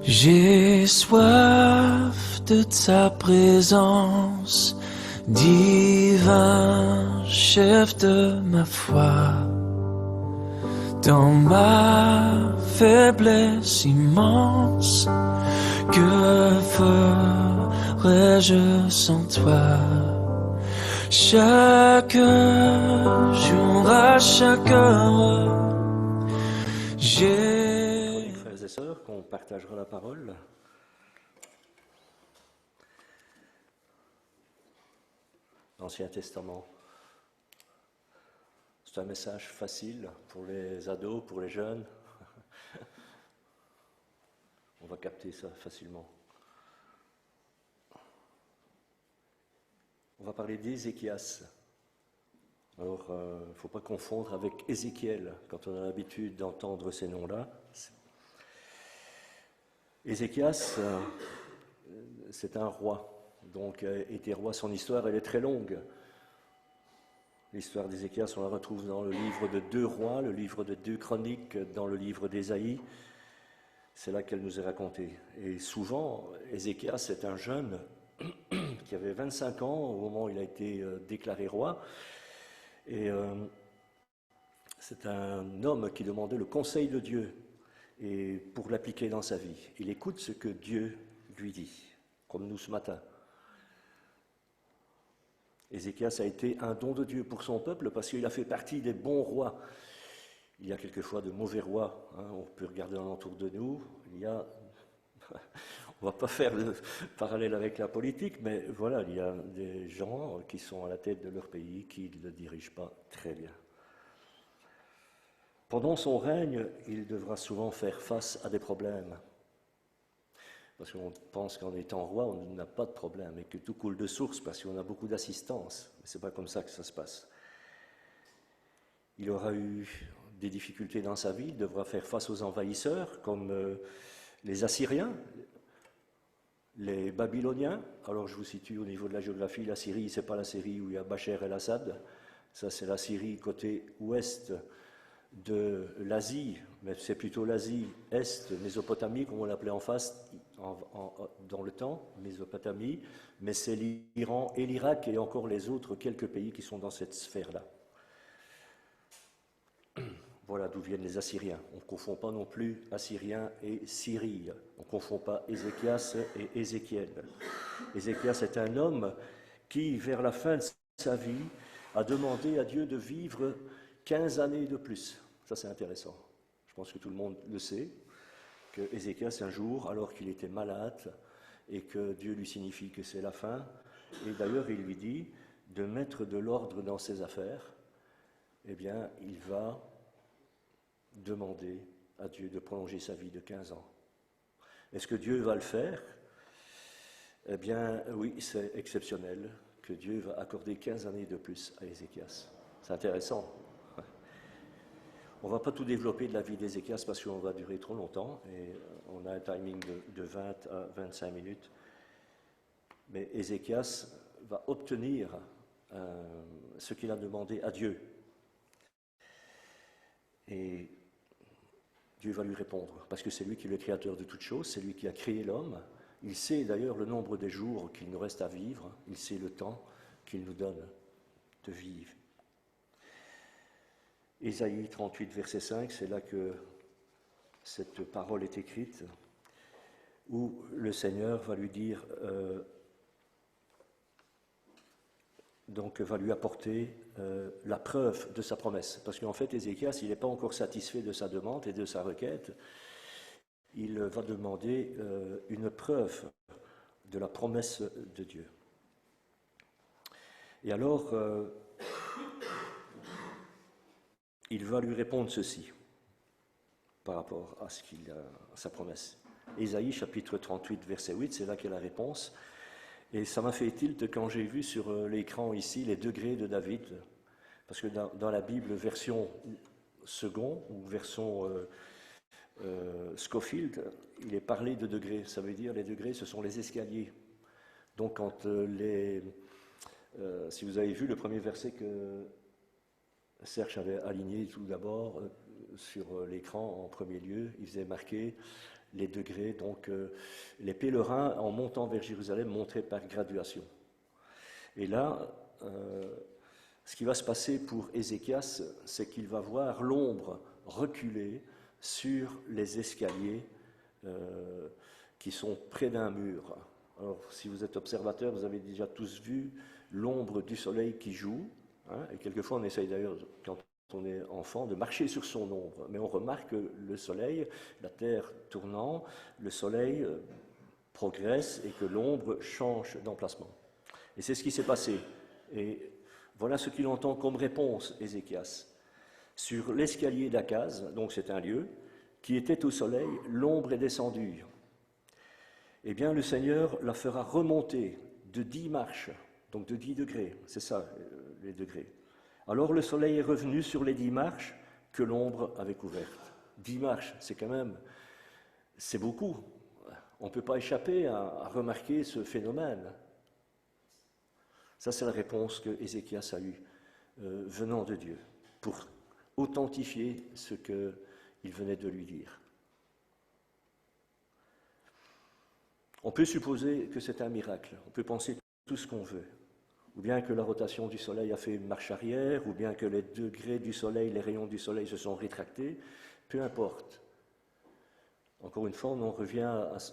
J'ai soif de ta présence, divin chef de ma foi. Dans ma faiblesse immense, que ferais-je sans toi? Chaque jour, à chaque heure, j'ai... Frères et sœurs, qu'on partagera la parole. L'Ancien Testament. C'est un message facile pour les ados, pour les jeunes. On va capter ça facilement. On va parler d'Ézéchias. Alors, il ne faut pas confondre avec Ézéchiel, quand on a l'habitude d'entendre ces noms-là. Ézéchias, c'est un roi. Donc, était roi, son histoire, elle est très longue. L'histoire d'Ézéchias, on la retrouve dans le livre de 2 Rois, le livre de 2 Chroniques, dans le livre d'Ésaïe. C'est là qu'elle nous est racontée. Et souvent, Ézéchias, c'est un jeune qui avait 25 ans au moment où il a été déclaré roi. Et c'est un homme qui demandait le conseil de Dieu et pour l'appliquer dans sa vie. Il écoute ce que Dieu lui dit, comme nous ce matin. Ézéchias a été un don de Dieu pour son peuple parce qu'il a fait partie des bons rois. Il y a quelquefois de mauvais rois, hein, on peut regarder alentour de nous. On ne va pas faire de parallèle avec la politique, mais voilà, il y a des gens qui sont à la tête de leur pays qui ne le dirigent pas très bien. Pendant son règne, il devra souvent faire face à des problèmes. Parce qu'on pense qu'en étant roi, on n'a pas de problème et que tout coule de source parce qu'on a beaucoup d'assistance. Mais ce n'est pas comme ça que ça se passe. Il aura eu des difficultés dans sa vie, il devra faire face aux envahisseurs comme les Assyriens, les Babyloniens. Alors je vous situe au niveau de la géographie, la Syrie, ce n'est pas la Syrie où il y a Bachar el-Assad, ça c'est la Syrie côté ouest de l'Asie, mais c'est plutôt l'Asie Est, Mésopotamie, comme on l'appelait en face dans le temps, Mésopotamie, mais c'est l'Iran et l'Irak et encore les autres quelques pays qui sont dans cette sphère-là. Voilà d'où viennent les Assyriens. On ne confond pas non plus Assyriens et Syrie. On ne confond pas Ézéchias et Ézéchiel. Ézéchias est un homme qui, vers la fin de sa vie, a demandé à Dieu de vivre 15 années de plus. Ça, c'est intéressant. Je pense que tout le monde le sait, que Ézéchias, un jour, alors qu'il était malade, et que Dieu lui signifie que c'est la fin, et d'ailleurs, il lui dit de mettre de l'ordre dans ses affaires, eh bien, il va demander à Dieu de prolonger sa vie de 15 ans. Est-ce que Dieu va le faire? Eh bien, oui, c'est exceptionnel que Dieu va accorder 15 années de plus à Ézéchias. C'est intéressant. On ne va pas tout développer de la vie d'Ézéchias parce qu'on va durer trop longtemps et on a un timing de 20 à 25 minutes. Mais Ézéchias va obtenir ce qu'il a demandé à Dieu. Et Dieu va lui répondre parce que c'est lui qui est le créateur de toutes choses, c'est lui qui a créé l'homme. Il sait d'ailleurs le nombre des jours qu'il nous reste à vivre, il sait le temps qu'il nous donne de vivre. Ésaïe 38, verset 5, c'est là que cette parole est écrite, où le Seigneur va lui dire, donc va lui apporter la preuve de sa promesse. Parce qu'en fait, Ézéchias, il n'est pas encore satisfait de sa demande et de sa requête. Il va demander une preuve de la promesse de Dieu. Et alors, il va lui répondre ceci, par rapport à sa promesse. Ésaïe, chapitre 38, verset 8, c'est là qu'est la réponse. Et ça m'a fait tilt quand j'ai vu sur l'écran ici les degrés de David, parce que dans la Bible, version second, ou version Scofield, il est parlé de degrés. Ça veut dire les degrés, ce sont les escaliers. Donc quand si vous avez vu le premier verset que Serge avait aligné tout d'abord sur l'écran en premier lieu, il faisait marquer les degrés. Donc les pèlerins, en montant vers Jérusalem, montaient par graduation. Et là, ce qui va se passer pour Ézéchias, c'est qu'il va voir l'ombre reculer sur les escaliers qui sont près d'un mur. Alors, si vous êtes observateur, vous avez déjà tous vu l'ombre du soleil qui joue. Hein, et quelquefois, on essaye d'ailleurs, quand on est enfant, de marcher sur son ombre. Mais on remarque que le soleil, la terre tournant, le soleil progresse et que l'ombre change d'emplacement. Et c'est ce qui s'est passé. Et voilà ce qu'il entend comme réponse, Ézéchias. Sur l'escalier d'Akaz, donc c'est un lieu, qui était au soleil, l'ombre est descendue. Eh bien, le Seigneur la fera remonter de 10 marches, donc de 10 degrés, c'est ça les degrés. Alors le soleil est revenu sur les 10 marches que l'ombre avait couvertes. 10 marches, c'est quand même, c'est beaucoup. On ne peut pas échapper à remarquer ce phénomène. Ça, c'est la réponse que Ézéchias a eue venant de Dieu, pour authentifier ce qu'il venait de lui dire. On peut supposer que c'est un miracle, on peut penser tout ce qu'on veut, ou bien que la rotation du soleil a fait une marche arrière, ou bien que les degrés du soleil, les rayons du soleil se sont rétractés, peu importe. Encore une fois, on en revient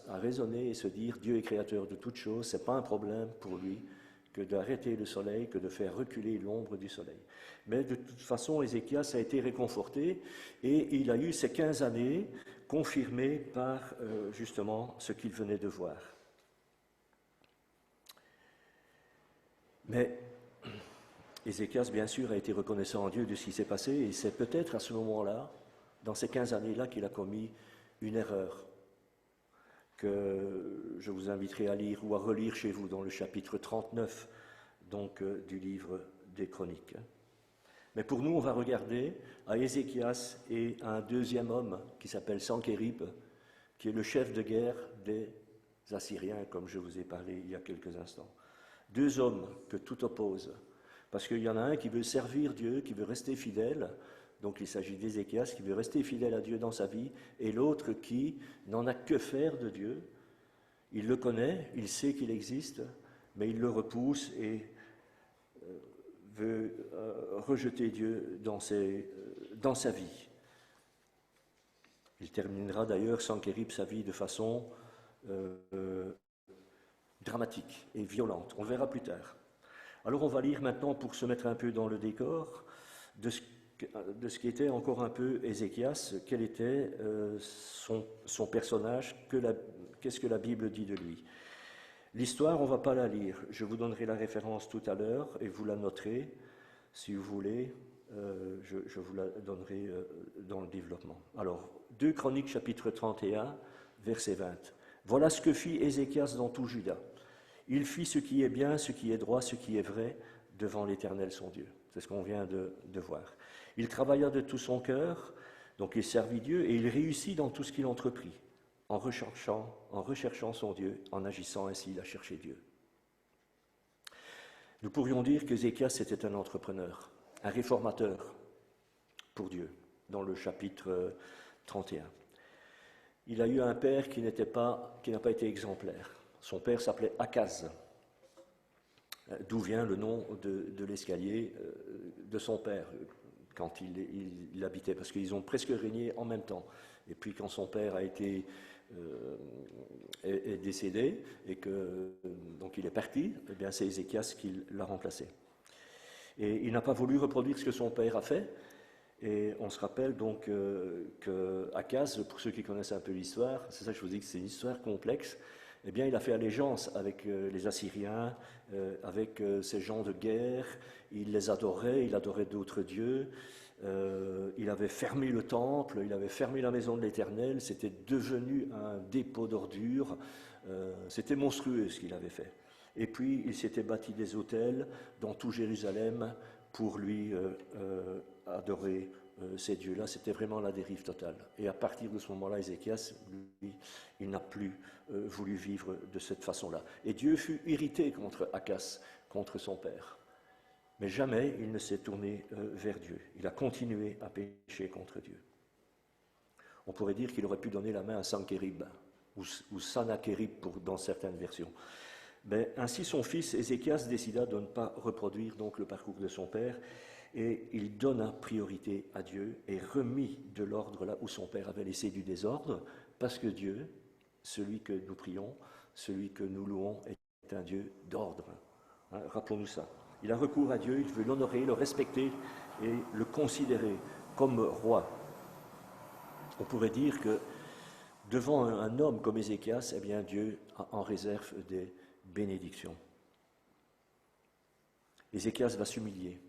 à raisonner et se dire Dieu est créateur de toutes choses, ce n'est pas un problème pour lui que d'arrêter le soleil, que de faire reculer l'ombre du soleil. Mais de toute façon, Ézéchias a été réconforté et il a eu ces 15 années confirmées par justement ce qu'il venait de voir. Mais Ézéchias, bien sûr, a été reconnaissant à Dieu de ce qui s'est passé et c'est peut-être à ce moment-là, dans ces 15 années-là, qu'il a commis une erreur que je vous inviterai à lire ou à relire chez vous dans le chapitre 39 donc, du livre des Chroniques. Mais pour nous, on va regarder à Ézéchias et à un deuxième homme qui s'appelle Sankérib, qui est le chef de guerre des Assyriens, comme je vous ai parlé il y a quelques instants. Deux hommes que tout oppose, parce qu'il y en a un qui veut servir Dieu, qui veut rester fidèle. Donc il s'agit d'Ézéchias qui veut rester fidèle à Dieu dans sa vie, et l'autre qui n'en a que faire de Dieu. Il le connaît, il sait qu'il existe, mais il le repousse et veut rejeter Dieu dans sa vie. Il terminera d'ailleurs, Sankérib, sa vie de façon dramatique et violente. On le verra plus tard. Alors on va lire maintenant, pour se mettre un peu dans le décor, de ce qu'était encore un peu Ézéchias, quel était son personnage, qu'est-ce que la Bible dit de lui. L'histoire, on ne va pas la lire, je vous donnerai la référence tout à l'heure et vous la noterez, si vous voulez, je vous la donnerai dans le développement. Alors, 2 Chroniques chapitre 31, verset 20. Voilà ce que fit Ézéchias dans tout Juda. Il fit ce qui est bien, ce qui est droit, ce qui est vrai, devant l'Éternel son Dieu. C'est ce qu'on vient de voir. Il travailla de tout son cœur, donc il servit Dieu, et il réussit dans tout ce qu'il entreprit, en recherchant son Dieu, en agissant ainsi, il a cherché Dieu. Nous pourrions dire qu'Ézéchias était un entrepreneur, un réformateur pour Dieu, dans le chapitre 31. Il a eu un père qui n'a pas été exemplaire. Son père s'appelait Akaz, d'où vient le nom de l'escalier de son père, quand il habitait, parce qu'ils ont presque régné en même temps. Et puis quand son père est décédé et que donc il est parti, eh bien c'est Ézéchias qui l'a remplacé. Et il n'a pas voulu reproduire ce que son père a fait. Et on se rappelle donc que Akaz, pour ceux qui connaissent un peu l'histoire, c'est ça que je vous dis que c'est une histoire complexe. Eh bien, il a fait allégeance avec les Assyriens, avec ces gens de guerre. Il les adorait, il adorait d'autres dieux. Il avait fermé le temple, il avait fermé la maison de l'Éternel. C'était devenu un dépôt d'ordures. C'était monstrueux ce qu'il avait fait. Et puis, il s'était bâti des autels dans tout Jérusalem pour lui adorer ces dieux-là. C'était vraiment la dérive totale. Et à partir de ce moment-là, Ézéchias, lui, il n'a plus voulu vivre de cette façon-là. Et Dieu fut irrité contre Akaz, contre son père. Mais jamais il ne s'est tourné vers Dieu. Il a continué à pécher contre Dieu. On pourrait dire qu'il aurait pu donner la main à Sankérib, ou Sanakérib dans certaines versions. Mais ainsi son fils Ézéchias décida de ne pas reproduire donc le parcours de son père, et il donna priorité à Dieu et remit de l'ordre là où son père avait laissé du désordre, parce que Dieu, celui que nous prions, celui que nous louons, est un Dieu d'ordre. Hein, rappelons-nous ça. Il a recours à Dieu, il veut l'honorer, le respecter et le considérer comme roi. On pourrait dire que devant un homme comme Ézéchias, eh bien Dieu en réserve des bénédictions. Ézéchias va s'humilier.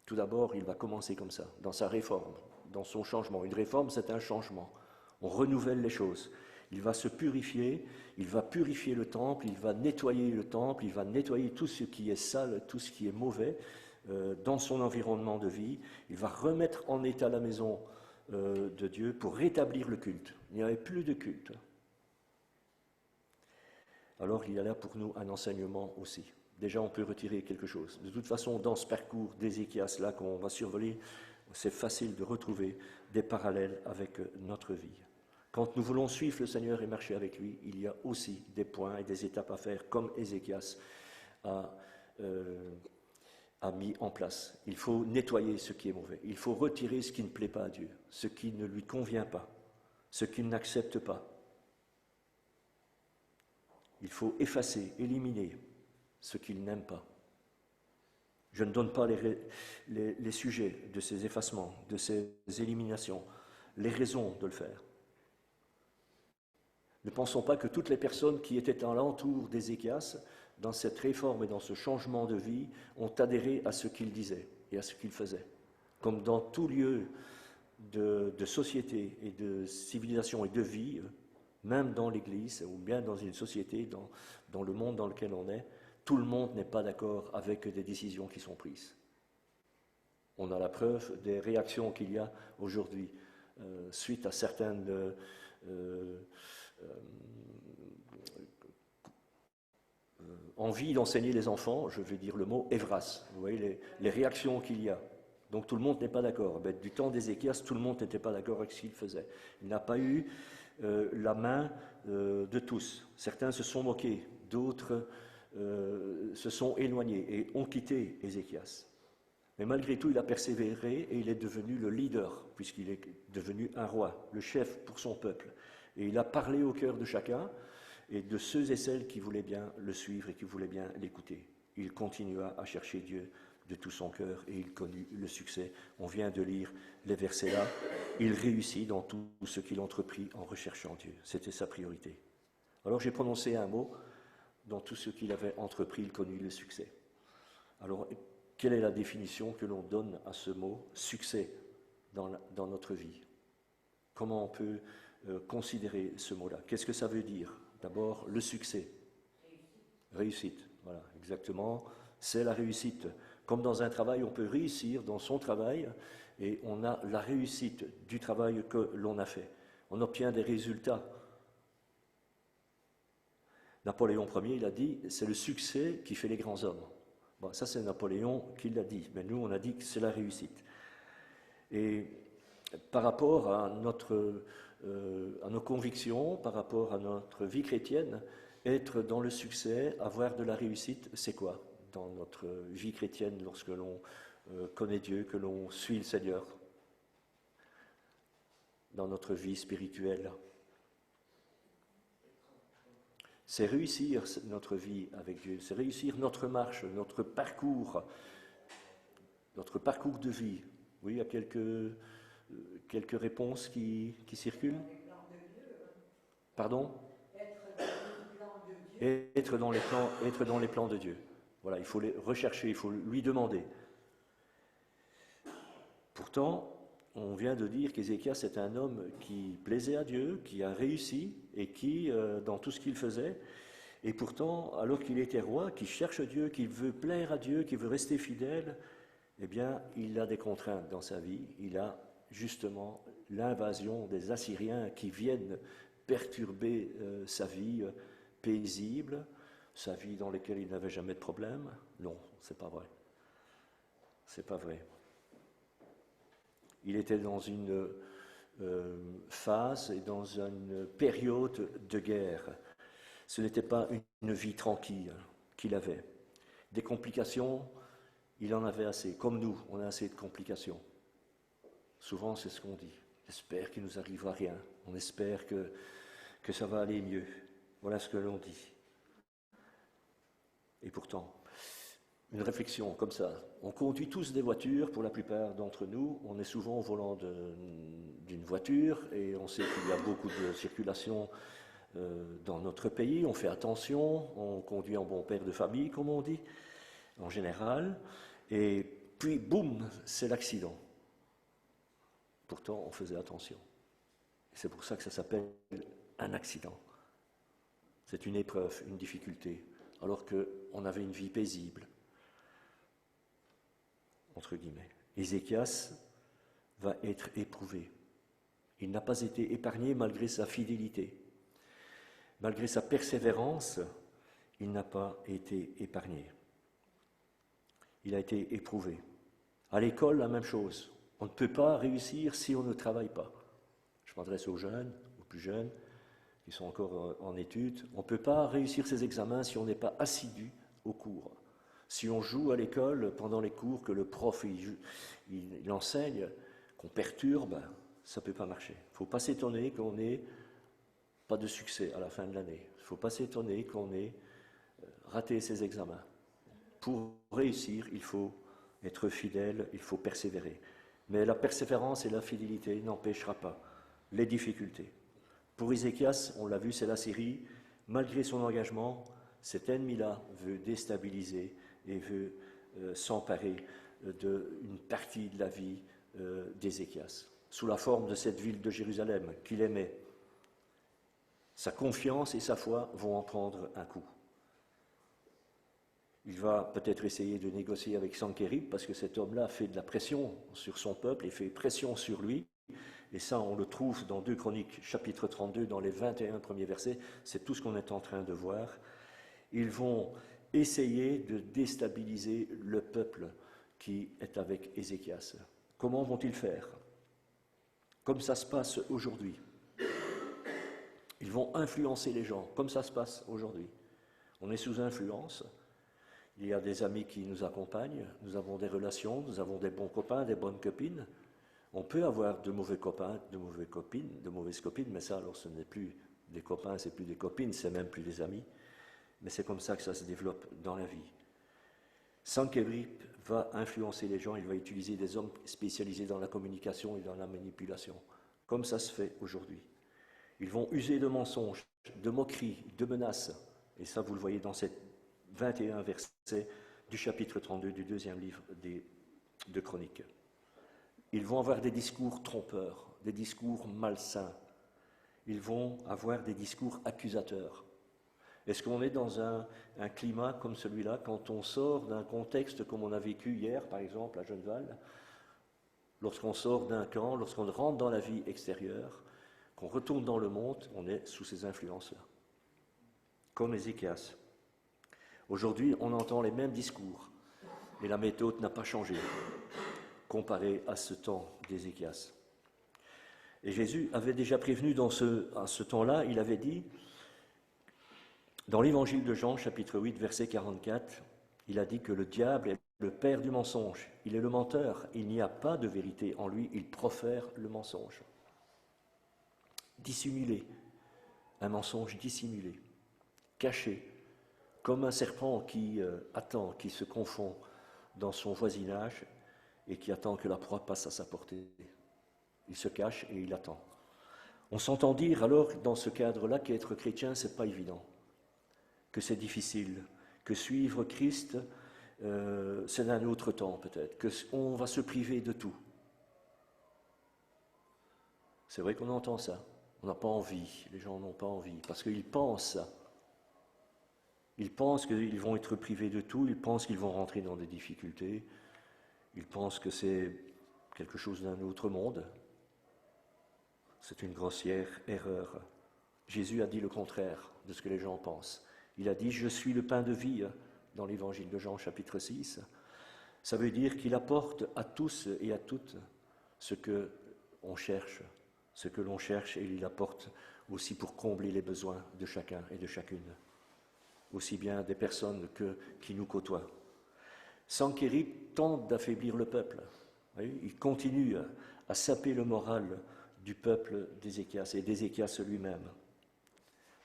Tout d'abord, il va commencer comme ça, dans sa réforme, dans son changement. Une réforme, c'est un changement. On renouvelle les choses. Il va se purifier, il va purifier le temple, il va nettoyer le temple, il va nettoyer tout ce qui est sale, tout ce qui est mauvais dans son environnement de vie. Il va remettre en état la maison de Dieu pour rétablir le culte. Il n'y avait plus de culte. Alors il y a là pour nous un enseignement aussi. Déjà, on peut retirer quelque chose. De toute façon, dans ce parcours d'Ézéchias, là qu'on va survoler, c'est facile de retrouver des parallèles avec notre vie. Quand nous voulons suivre le Seigneur et marcher avec lui, il y a aussi des points et des étapes à faire, comme Ézéchias a mis en place. Il faut nettoyer ce qui est mauvais. Il faut retirer ce qui ne plaît pas à Dieu, ce qui ne lui convient pas, ce qu'il n'accepte pas. Il faut effacer, éliminer ce qu'il n'aime pas. Je ne donne pas les sujets de ces effacements, de ces éliminations, les raisons de le faire. Ne pensons pas que toutes les personnes qui étaient à l'entour d'Ézéchias, dans cette réforme et dans ce changement de vie, ont adhéré à ce qu'il disait et à ce qu'il faisait. Comme dans tout lieu de société et de civilisation et de vie, même dans l'Église ou bien dans une société, dans le monde dans lequel on est, tout le monde n'est pas d'accord avec des décisions qui sont prises. On a la preuve des réactions qu'il y a aujourd'hui suite à certaines envies d'enseigner les enfants, je vais dire le mot évras. Vous voyez les réactions qu'il y a. Donc tout le monde n'est pas d'accord. Ben, du temps d'Ézéchias, tout le monde n'était pas d'accord avec ce qu'il faisait. Il n'a pas eu la main de tous. Certains se sont moqués, d'autres se sont éloignés et ont quitté Ézéchias. Mais malgré tout, il a persévéré et il est devenu le leader, puisqu'il est devenu un roi, le chef pour son peuple. Et il a parlé au cœur de chacun et de ceux et celles qui voulaient bien le suivre et qui voulaient bien l'écouter. Il continua à chercher Dieu de tout son cœur et il connut le succès. On vient de lire les versets là. Il réussit dans tout ce qu'il entreprit en recherchant Dieu. C'était sa priorité. Alors j'ai prononcé un mot. Dans tout ce qu'il avait entrepris, il connut le succès. Alors, quelle est la définition que l'on donne à ce mot « succès » dans notre vie? Comment on peut considérer ce mot-là? Qu'est-ce que ça veut dire? D'abord, le succès. Réussite, voilà, exactement. C'est la réussite. Comme dans un travail, on peut réussir dans son travail et on a la réussite du travail que l'on a fait. On obtient des résultats. Napoléon Ier, il a dit, c'est le succès qui fait les grands hommes. Bon, ça, c'est Napoléon qui l'a dit, mais nous, on a dit que c'est la réussite. Et par rapport à nos convictions, par rapport à notre vie chrétienne, être dans le succès, avoir de la réussite, c'est quoi dans notre vie chrétienne lorsque l'on connaît Dieu, que l'on suit le Seigneur, dans notre vie spirituelle? C'est réussir notre vie avec Dieu, c'est réussir notre marche, notre parcours de vie. Oui, il y a quelques réponses qui circulent. Pardon? Être dans les plans de Dieu. Voilà, il faut les rechercher, il faut lui demander. Pourtant, on vient de dire qu'Ézéchias est un homme qui plaisait à Dieu, qui a réussi et qui, dans tout ce qu'il faisait, et pourtant, alors qu'il était roi, qui cherche Dieu, qui veut plaire à Dieu, qui veut rester fidèle, eh bien, il a des contraintes dans sa vie. Il a justement l'invasion des Assyriens qui viennent perturber sa vie paisible, sa vie dans laquelle il n'avait jamais de problème. Non, c'est pas vrai. C'est pas vrai. Il était dans une phase et dans une période de guerre. Ce n'était pas une vie tranquille qu'il avait. Des complications, il en avait assez. Comme nous, on a assez de complications. Souvent, c'est ce qu'on dit. J'espère qu'il ne nous arrivera rien. On espère que ça va aller mieux. Voilà ce que l'on dit. Et pourtant, une réflexion comme ça. On conduit tous des voitures, pour la plupart d'entre nous. On est souvent au volant d'une voiture et on sait qu'il y a beaucoup de circulation dans notre pays. On fait attention, on conduit en bon père de famille, comme on dit, en général. Et puis, boum, c'est l'accident. Pourtant, on faisait attention. C'est pour ça que ça s'appelle un accident. C'est une épreuve, une difficulté, alors qu'on avait une vie paisible. Entre guillemets. Ézéchias va être éprouvé. Il n'a pas été épargné malgré sa fidélité. Malgré sa persévérance, il n'a pas été épargné. Il a été éprouvé. À l'école, la même chose. On ne peut pas réussir si on ne travaille pas. Je m'adresse aux jeunes, aux plus jeunes, qui sont encore en études. On ne peut pas réussir ses examens si on n'est pas assidu aux cours. Si on joue à l'école pendant les cours, que le prof il enseigne, qu'on perturbe, ça ne peut pas marcher. Il ne faut pas s'étonner qu'on n'ait pas de succès à la fin de l'année. Il ne faut pas s'étonner qu'on ait raté ses examens. Pour réussir, il faut être fidèle, il faut persévérer. Mais la persévérance et la fidélité n'empêchera pas les difficultés. Pour Ézéchias, on l'a vu, c'est la Syrie. Malgré son engagement, cet ennemi-là veut déstabiliser et veut s'emparer d'une partie de la vie d'Ézéchias, sous la forme de cette ville de Jérusalem qu'il aimait. Sa confiance et sa foi vont en prendre un coup. Il va peut-être essayer de négocier avec Sanchérib, parce que cet homme-là fait de la pression sur son peuple et fait pression sur lui. Et ça, on le trouve dans 2 Chroniques, chapitre 32, dans les 21 premiers versets. C'est tout ce qu'on est en train de voir. Ils vont essayer de déstabiliser le peuple qui est avec Ézéchias. Comment vont-ils faire? Comme ça se passe aujourd'hui. Ils vont influencer les gens, comme ça se passe aujourd'hui. On est sous influence. Il y a des amis qui nous accompagnent, nous avons des relations, nous avons des bons copains, des bonnes copines. On peut avoir de mauvais copains, de mauvaises copines, mais ça, alors ce n'est plus des copains, c'est plus des copines, c'est même plus des amis. Mais c'est comme ça que ça se développe dans la vie. Sanchérib va influencer les gens, il va utiliser des hommes spécialisés dans la communication et dans la manipulation, comme ça se fait aujourd'hui. Ils vont user de mensonges, de moqueries, de menaces, et ça vous le voyez dans ces 21 versets du chapitre 32 du 2e livre de Chroniques. Ils vont avoir des discours trompeurs, des discours malsains. Ils vont avoir des discours accusateurs. Est-ce qu'on est dans un climat comme celui-là, quand on sort d'un contexte comme on a vécu hier, par exemple, à Genneval, lorsqu'on sort d'un camp, lorsqu'on rentre dans la vie extérieure, qu'on retourne dans le monde, on est sous ces influences-là, comme Ézéchias. Aujourd'hui, on entend les mêmes discours, et la méthode n'a pas changé, comparée à ce temps d'Ézéchias. Et Jésus avait déjà prévenu à ce temps-là, il avait dit, dans l'évangile de Jean, chapitre 8, verset 44, il a dit que le diable est le père du mensonge, il est le menteur, il n'y a pas de vérité en lui, il profère le mensonge. Dissimulé, un mensonge dissimulé, caché, comme un serpent qui attend, qui se confond dans son voisinage et qui attend que la proie passe à sa portée. Il se cache et il attend. On s'entend dire alors, dans ce cadre-là, qu'être chrétien, c'est pas évident, que c'est difficile, que suivre Christ, c'est d'un autre temps peut-être, qu'on va se priver de tout. C'est vrai qu'on entend ça. On n'a pas envie, les gens n'ont pas envie, parce qu'ils pensent ça. Ils pensent qu'ils vont être privés de tout, ils pensent qu'ils vont rentrer dans des difficultés, ils pensent que c'est quelque chose d'un autre monde. C'est une grossière erreur. Jésus a dit le contraire de ce que les gens pensent. Il a dit « Je suis le pain de vie » dans l'évangile de Jean chapitre 6. Ça veut dire qu'il apporte à tous et à toutes ce qu'on cherche, ce que l'on cherche, et il apporte aussi pour combler les besoins de chacun et de chacune, aussi bien des personnes qui nous côtoient. Sanchérib tente d'affaiblir le peuple. Il continue à saper le moral du peuple d'Ézéchias et d'Ézéchias lui-même.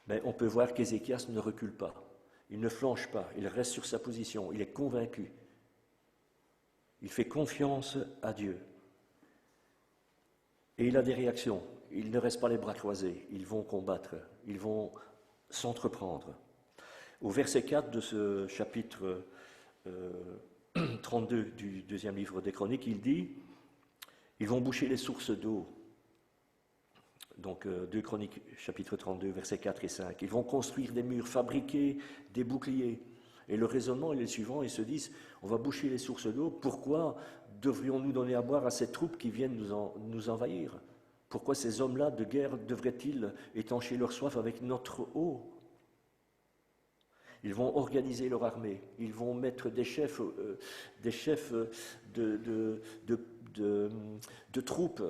Mais on peut voir qu'Ézéchias ne recule pas, il ne flanche pas, il reste sur sa position, il est convaincu. Il fait confiance à Dieu. Et il a des réactions. Ils ne restent pas les bras croisés, ils vont combattre, ils vont s'entreprendre. Au verset 4 de ce chapitre 32 du deuxième livre des Chroniques, il dit « Ils vont boucher les sources d'eau ». Donc 2 Chroniques, chapitre 32, versets 4 et 5. Ils vont construire des murs, fabriquer des boucliers. Et le raisonnement est le suivant, ils se disent « On va boucher les sources d'eau, pourquoi devrions-nous donner à boire à ces troupes qui viennent nous envahir ? Pourquoi ces hommes-là de guerre devraient-ils étancher leur soif avec notre eau ?» Ils vont organiser leur armée, ils vont mettre des chefs de troupes,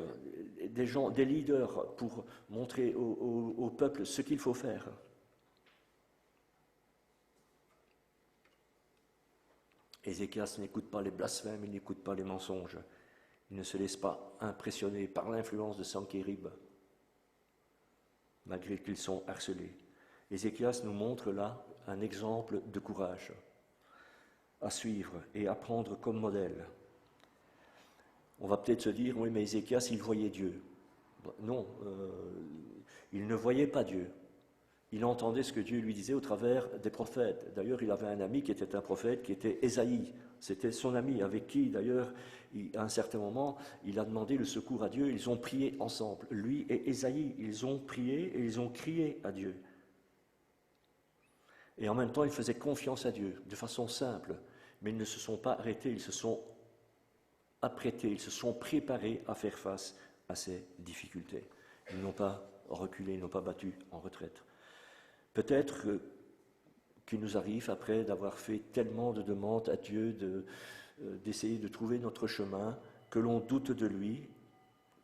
des leaders pour montrer au peuple ce qu'il faut faire. Ézéchias n'écoute pas les blasphèmes, il n'écoute pas les mensonges. Il ne se laisse pas impressionner par l'influence de Sanchérib, malgré qu'ils sont harcelés. Ézéchias nous montre là un exemple de courage à suivre et à prendre comme modèle. On va peut-être se dire, oui, mais Ézéchias, il voyait Dieu. Non, il ne voyait pas Dieu. Il entendait ce que Dieu lui disait au travers des prophètes. D'ailleurs, il avait un ami qui était un prophète, qui était Ésaïe. C'était son ami, avec qui, d'ailleurs, à un certain moment, il a demandé le secours à Dieu. Ils ont prié ensemble. Lui et Ésaïe, ils ont prié et ils ont crié à Dieu. Et en même temps, ils faisaient confiance à Dieu, de façon simple. Mais ils ne se sont pas arrêtés, ils se sont apprêtés, ils se sont préparés à faire face à ces difficultés. Ils n'ont pas reculé, ils n'ont pas battu en retraite. Peut-être qu'il nous arrive, après d'avoir fait tellement de demandes à Dieu, d'essayer de trouver notre chemin, que l'on doute de lui,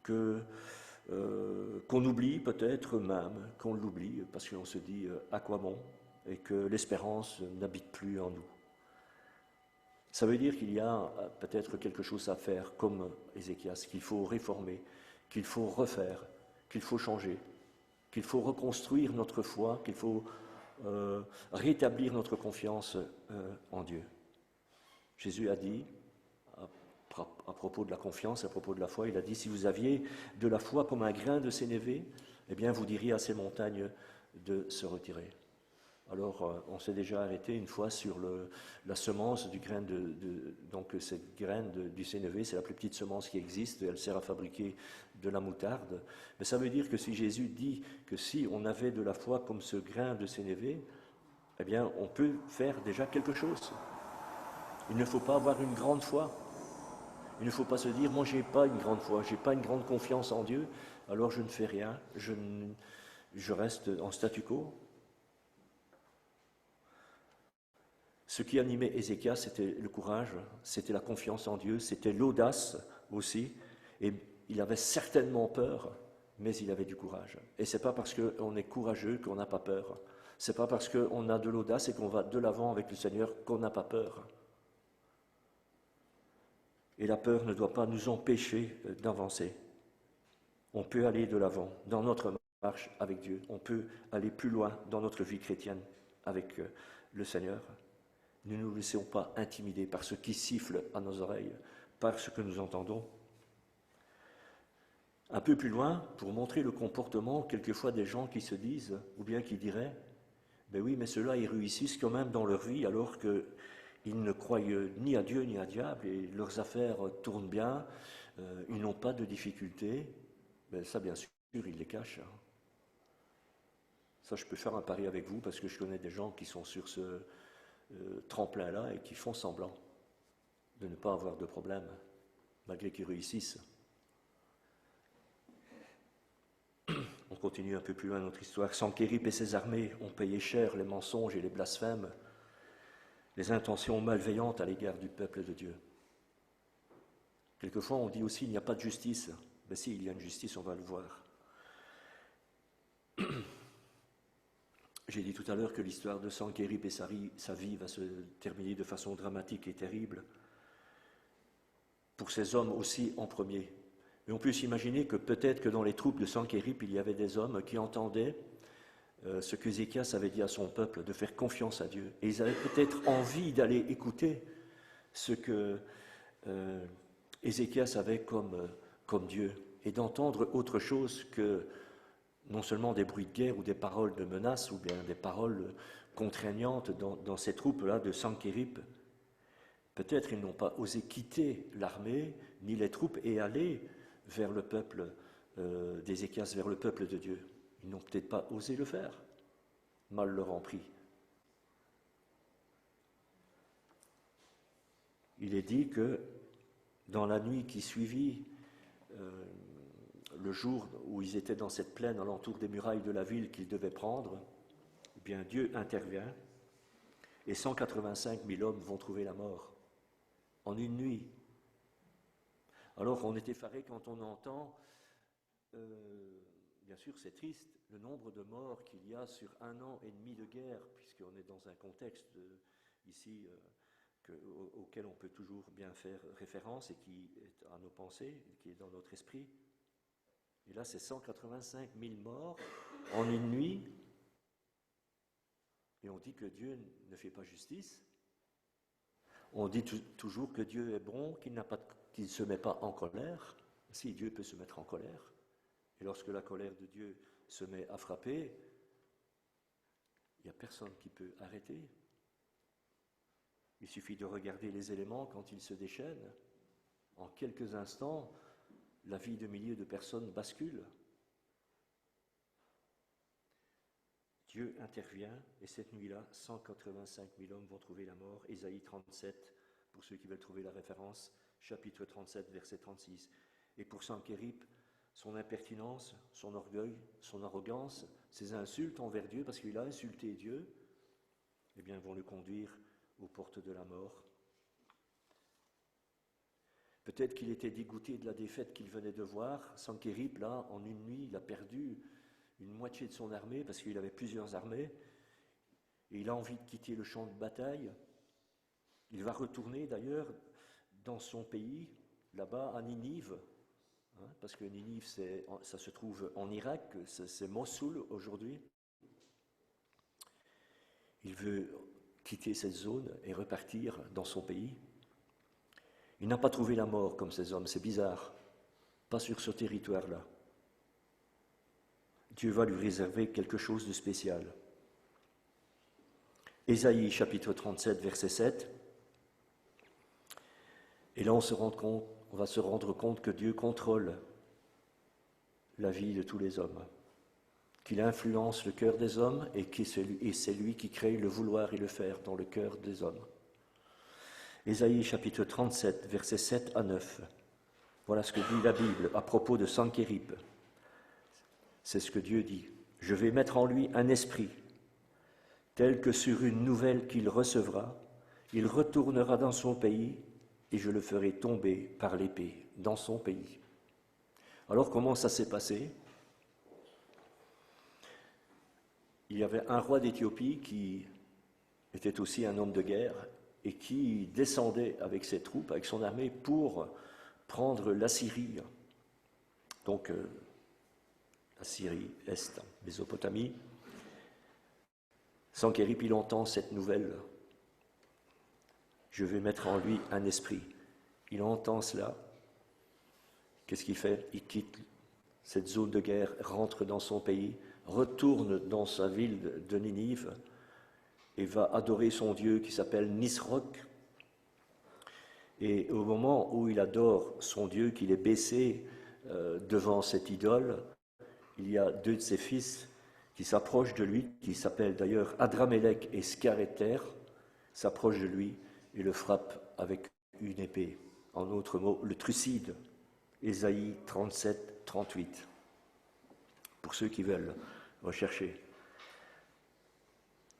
qu'on oublie peut-être même, qu'on l'oublie, parce qu'on se dit à quoi bon, et que l'espérance n'habite plus en nous. Ça veut dire qu'il y a peut-être quelque chose à faire comme Ézéchias, qu'il faut réformer, qu'il faut refaire, qu'il faut changer, qu'il faut reconstruire notre foi, qu'il faut rétablir notre confiance en Dieu. Jésus a dit, à propos de la confiance, à propos de la foi, il a dit, si vous aviez de la foi comme un grain de sénévé, eh bien vous diriez à ces montagnes de se retirer. Alors, on s'est déjà arrêté une fois sur la semence du grain donc cette graine du sénévé, c'est la plus petite semence qui existe, elle sert à fabriquer de la moutarde. Mais ça veut dire que si Jésus dit que si on avait de la foi comme ce grain de sénévé, eh bien, on peut faire déjà quelque chose. Il ne faut pas avoir une grande foi. Il ne faut pas se dire, moi, j'ai pas une grande foi, j'ai pas une grande confiance en Dieu, alors je ne fais rien, je reste en statu quo. Ce qui animait Ézéchias, c'était le courage, c'était la confiance en Dieu, c'était l'audace aussi. Et il avait certainement peur, mais il avait du courage. Et ce n'est pas parce qu'on est courageux qu'on n'a pas peur. Ce n'est pas parce qu'on a de l'audace et qu'on va de l'avant avec le Seigneur qu'on n'a pas peur. Et la peur ne doit pas nous empêcher d'avancer. On peut aller de l'avant dans notre marche avec Dieu. On peut aller plus loin dans notre vie chrétienne avec le Seigneur. Ne nous laissons pas intimider par ce qui siffle à nos oreilles, par ce que nous entendons. Un peu plus loin, pour montrer le comportement, quelquefois des gens qui se disent, ou bien qui diraient, ben oui, mais ceux-là, ils réussissent quand même dans leur vie, alors qu'ils ne croient ni à Dieu ni à diable, et leurs affaires tournent bien, ils n'ont pas de difficultés. Ben ça, bien sûr, ils les cachent. Ça, je peux faire un pari avec vous, parce que je connais des gens qui sont sur ce tremplin-là et qui font semblant de ne pas avoir de problème, malgré qu'ils réussissent. On continue un peu plus loin notre histoire. Sanchérib et ses armées ont payé cher les mensonges et les blasphèmes, les intentions malveillantes à l'égard du peuple de Dieu. Quelquefois, on dit aussi qu'il n'y a pas de justice. Ben si, il y a une justice, on va le voir. J'ai dit tout à l'heure que l'histoire de Sankerib et sa vie va se terminer de façon dramatique et terrible, pour ces hommes aussi en premier. Mais on peut s'imaginer que peut-être que dans les troupes de Sankerib, il y avait des hommes qui entendaient ce qu'Ézéchias avait dit à son peuple, de faire confiance à Dieu. Et ils avaient peut-être envie d'aller écouter ce que Ézéchias avait comme Dieu, et d'entendre autre chose que non seulement des bruits de guerre ou des paroles de menace ou bien des paroles contraignantes dans ces troupes-là de Sankerib. Peut-être ils n'ont pas osé quitter l'armée ni les troupes et aller vers le peuple d'Ézéchias, vers le peuple de Dieu. Ils n'ont peut-être pas osé le faire. Mal leur en prit. Il est dit que dans la nuit qui suivit le jour où ils étaient dans cette plaine alentour des murailles de la ville qu'ils devaient prendre, eh bien Dieu intervient et 185 000 hommes vont trouver la mort en une nuit. Alors on est effaré quand on entend, bien sûr c'est triste, le nombre de morts qu'il y a sur 1 an et demi de guerre, puisqu'on est dans un contexte ici auquel on peut toujours bien faire référence et qui est à nos pensées, qui est dans notre esprit. Et là, c'est 185 000 morts en une nuit. Et on dit que Dieu ne fait pas justice. On dit toujours que Dieu est bon, qu'il ne se met pas en colère. Si, Dieu peut se mettre en colère. Et lorsque la colère de Dieu se met à frapper, il n'y a personne qui peut arrêter. Il suffit de regarder les éléments quand ils se déchaînent. En quelques instants, la vie de milliers de personnes bascule. Dieu intervient et cette nuit-là, 185 000 hommes vont trouver la mort. Ésaïe 37, pour ceux qui veulent trouver la référence, chapitre 37, verset 36. Et pour Sankerib, son impertinence, son orgueil, son arrogance, ses insultes envers Dieu, parce qu'il a insulté Dieu, eh bien, vont le conduire aux portes de la mort. Peut-être qu'il était dégoûté de la défaite qu'il venait de voir. Sankerib, là, en une nuit, il a perdu une moitié de son armée, parce qu'il avait plusieurs armées, et il a envie de quitter le champ de bataille. Il va retourner d'ailleurs dans son pays, là-bas à Ninive, parce que Ninive, ça se trouve en Irak, c'est Mossoul aujourd'hui. Il veut quitter cette zone et repartir dans son pays. Il n'a pas trouvé la mort comme ces hommes, c'est bizarre, pas sur ce territoire-là. Dieu va lui réserver quelque chose de spécial. Ésaïe chapitre 37, verset 7. Et là on va se rendre compte que Dieu contrôle la vie de tous les hommes, qu'il influence le cœur des hommes et c'est lui qui crée le vouloir et le faire dans le cœur des hommes. Ésaïe chapitre 37, versets 7 à 9. Voilà ce que dit la Bible à propos de Sankerib. C'est ce que Dieu dit. « Je vais mettre en lui un esprit, tel que sur une nouvelle qu'il recevra, il retournera dans son pays et je le ferai tomber par l'épée dans son pays. » Alors comment ça s'est passé? Il y avait un roi d'Éthiopie qui était aussi un homme de guerre et qui descendait avec ses troupes, avec son armée, pour prendre la Syrie. Donc, la Syrie, Est, Mésopotamie. Sankerib, il entend cette nouvelle. Je vais mettre en lui un esprit. Il entend cela. Qu'est-ce qu'il fait? Il quitte cette zone de guerre, rentre dans son pays, retourne dans sa ville de Ninive et va adorer son Dieu qui s'appelle Nisroch. Et au moment où il adore son Dieu, qu'il est baissé devant cette idole, il y a 2 de ses fils qui s'approchent de lui, qui s'appellent d'ailleurs Adramélec et Scaréter, s'approchent de lui et le frappent avec une épée. En d'autres mots, le trucide. Ésaïe 37, 38. Pour ceux qui veulent rechercher.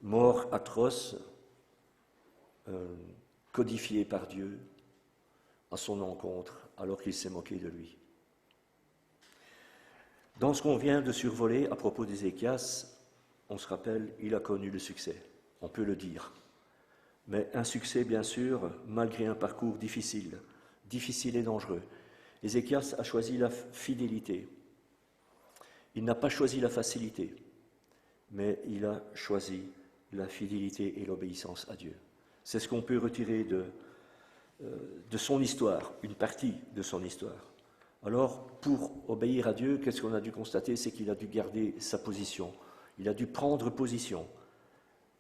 Mort atroce, codifiée par Dieu à son encontre, alors qu'il s'est moqué de lui. Dans ce qu'on vient de survoler à propos d'Ézéchias, on se rappelle, il a connu le succès, on peut le dire. Mais un succès, bien sûr, malgré un parcours difficile et dangereux. Ézéchias a choisi la fidélité. Il n'a pas choisi la facilité, mais il a choisi la fidélité et l'obéissance à Dieu. C'est ce qu'on peut retirer de son histoire, une partie de son histoire. Alors, pour obéir à Dieu, qu'est-ce qu'on a dû constater? C'est qu'il a dû garder sa position. Il a dû prendre position.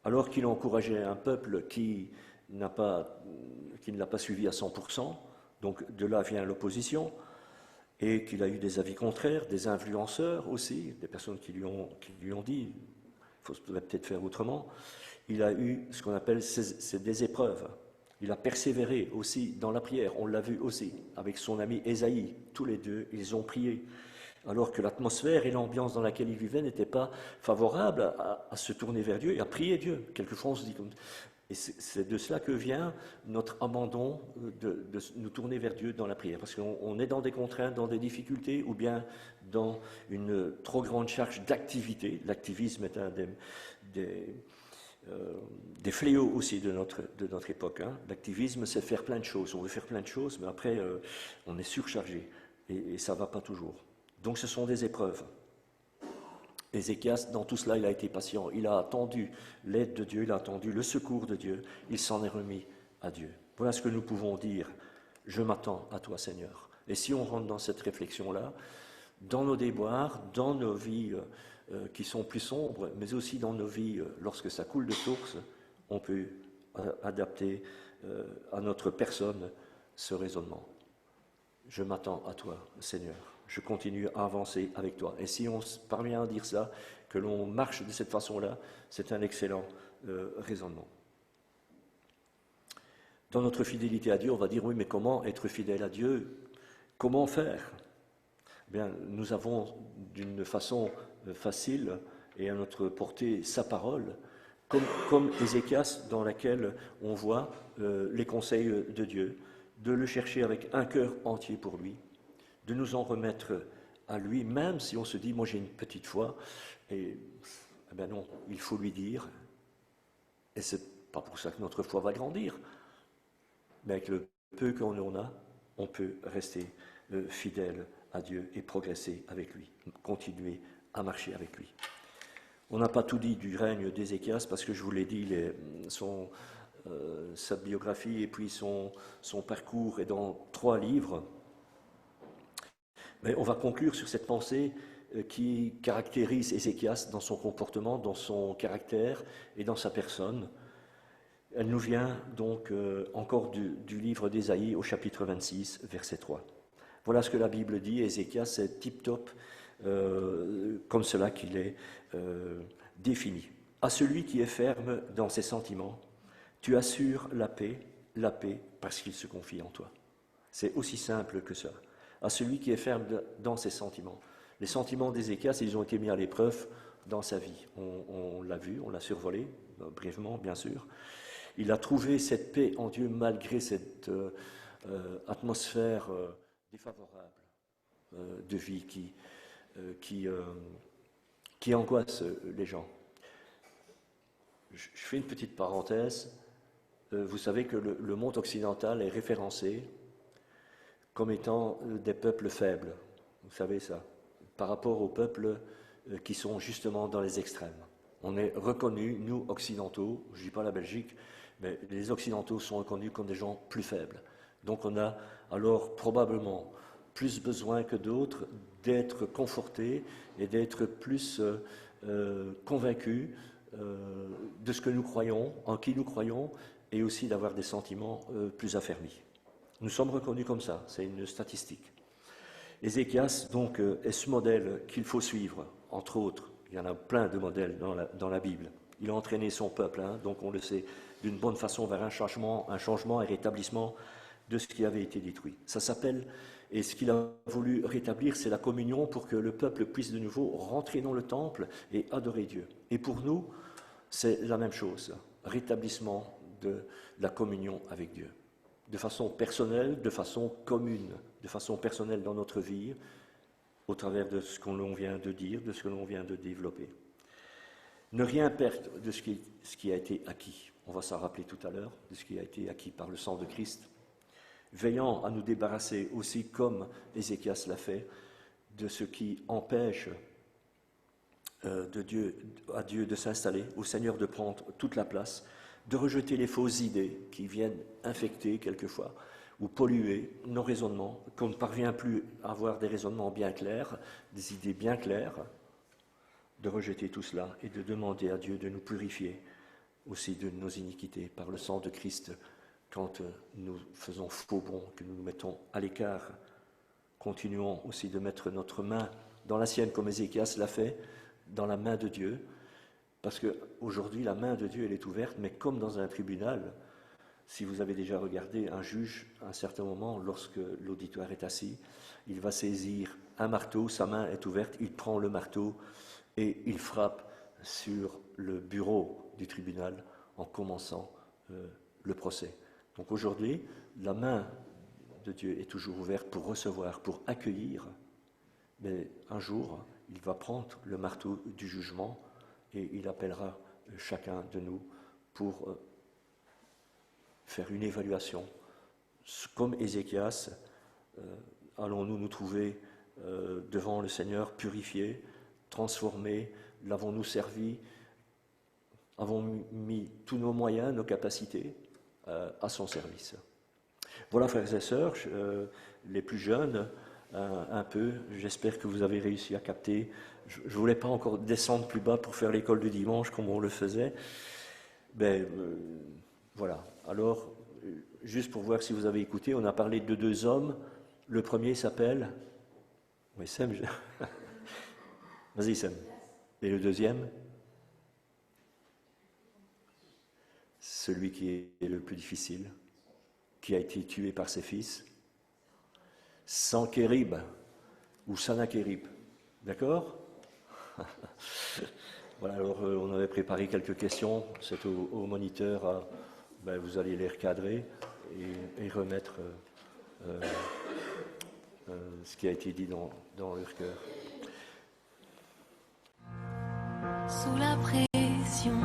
Alors qu'il encourageait un peuple qui ne l'a pas suivi à 100%, donc de là vient l'opposition, et qu'il a eu des avis contraires, des influenceurs aussi, des personnes qui lui ont dit, il faudrait peut-être faire autrement. Il a eu ce qu'on appelle des épreuves. Il a persévéré aussi dans la prière, on l'a vu aussi, avec son ami Ésaïe. Tous les deux, ils ont prié, alors que l'atmosphère et l'ambiance dans laquelle ils vivaient n'étaient pas favorables à se tourner vers Dieu et à prier Dieu. Quelquefois, on se dit comme... Et c'est de cela que vient notre abandon de nous tourner vers Dieu dans la prière. Parce qu'on est dans des contraintes, dans des difficultés, ou bien dans une trop grande charge d'activité. L'activisme est un des fléaux aussi de notre époque. Hein. L'activisme, c'est faire plein de choses. On veut faire plein de choses, mais après, on est surchargé. Et ça ne va pas toujours. Donc ce sont des épreuves. Ézéchias, dans tout cela, il a été patient. Il a attendu l'aide de Dieu, il a attendu le secours de Dieu. Il s'en est remis à Dieu. Voilà ce que nous pouvons dire. Je m'attends à toi, Seigneur. Et si on rentre dans cette réflexion-là, dans nos déboires, dans nos vies qui sont plus sombres, mais aussi dans nos vies lorsque ça coule de source, on peut adapter à notre personne ce raisonnement. Je m'attends à toi, Seigneur. Je continue à avancer avec toi. Et si on parvient à dire ça, que l'on marche de cette façon-là, c'est un excellent raisonnement. Dans notre fidélité à Dieu, on va dire, oui, mais comment être fidèle à Dieu? Comment faire? Eh bien, nous avons d'une façon facile et à notre portée sa parole, comme Ézéchias, dans laquelle on voit les conseils de Dieu, de le chercher avec un cœur entier pour lui, de nous en remettre à lui, même si on se dit, moi j'ai une petite foi, et eh bien non, il faut lui dire, et c'est pas pour ça que notre foi va grandir, mais avec le peu qu'on a, on peut rester fidèle à Dieu et progresser avec lui, continuer à marcher avec lui. On n'a pas tout dit du règne d'Ézéchias, parce que je vous l'ai dit, sa biographie et puis son parcours est dans 3 livres. Mais on va conclure sur cette pensée qui caractérise Ézéchias dans son comportement, dans son caractère et dans sa personne. Elle nous vient donc encore du livre d'Ésaïe au chapitre 26, verset 3. Voilà ce que la Bible dit. Ézéchias est tip-top, comme cela qu'il est défini. À celui qui est ferme dans ses sentiments, tu assures la paix parce qu'il se confie en toi. C'est aussi simple que ça. À celui qui est ferme dans ses sentiments. Les sentiments d'Ézéchias, ils ont été mis à l'épreuve dans sa vie. On l'a vu, on l'a survolé, brièvement bien sûr. Il a trouvé cette paix en Dieu malgré cette atmosphère défavorable de vie qui angoisse les gens. Je fais une petite parenthèse. Vous savez que le monde occidental est référencé comme étant des peuples faibles. Vous savez ça, par rapport aux peuples qui sont justement dans les extrêmes. On est reconnus, nous occidentaux, je ne dis pas la Belgique, mais les occidentaux sont reconnus comme des gens plus faibles. Donc on a alors probablement plus besoin que d'autres d'être confortés et d'être plus convaincus de ce que nous croyons, en qui nous croyons, et aussi d'avoir des sentiments plus affermis. Nous sommes reconnus comme ça, c'est une statistique. Ézéchias, donc, est ce modèle qu'il faut suivre, entre autres. Il y en a plein de modèles dans la Bible. Il a entraîné son peuple, donc on le sait, d'une bonne façon vers un changement et rétablissement de ce qui avait été détruit. Ça s'appelle, et ce qu'il a voulu rétablir, c'est la communion pour que le peuple puisse de nouveau rentrer dans le temple et adorer Dieu. Et pour nous, c'est la même chose, rétablissement de la communion avec Dieu. De façon personnelle, de façon commune, de façon personnelle dans notre vie, au travers de ce que l'on vient de dire, de ce que l'on vient de développer. Ne rien perdre de ce qui a été acquis. On va s'en rappeler tout à l'heure, de ce qui a été acquis par le sang de Christ. Veillant à nous débarrasser aussi, comme Ézéchias l'a fait, de ce qui empêche à Dieu de s'installer, au Seigneur de prendre toute la place, de rejeter les fausses idées qui viennent infecter quelquefois ou polluer nos raisonnements, qu'on ne parvient plus à avoir des raisonnements bien clairs, des idées bien claires, de rejeter tout cela et de demander à Dieu de nous purifier aussi de nos iniquités par le sang de Christ quand nous faisons faux bond, que nous nous mettons à l'écart. Continuons aussi de mettre notre main dans la sienne comme Ézéchias l'a fait, dans la main de Dieu, parce qu'aujourd'hui la main de Dieu elle est ouverte, mais comme dans un tribunal, si vous avez déjà regardé un juge, à un certain moment, lorsque l'auditoire est assis, il va saisir un marteau, sa main est ouverte, il prend le marteau et il frappe sur le bureau du tribunal en commençant le procès. Donc aujourd'hui, la main de Dieu est toujours ouverte pour recevoir, pour accueillir, mais un jour, il va prendre le marteau du jugement et il appellera chacun de nous pour faire une évaluation. Comme Ézéchias, allons-nous nous trouver devant le Seigneur purifiés, transformés, l'avons-nous servi, avons mis tous nos moyens, nos capacités à son service. Voilà, frères et sœurs, les plus jeunes, un peu, j'espère que vous avez réussi à capter. Je ne voulais pas encore descendre plus bas pour faire l'école du dimanche comme on le faisait. Mais voilà, alors, juste pour voir si vous avez écouté, on a parlé de deux hommes. Le premier s'appelle... Oui, Sam. Vas-y, Sam. Et le deuxième? Celui qui est le plus difficile, qui a été tué par ses fils. Sanchérib ou Sanachérib. D'accord? Voilà, alors on avait préparé quelques questions. C'est au moniteur vous allez les recadrer et remettre ce qui a été dit dans leur cœur. Sous la pression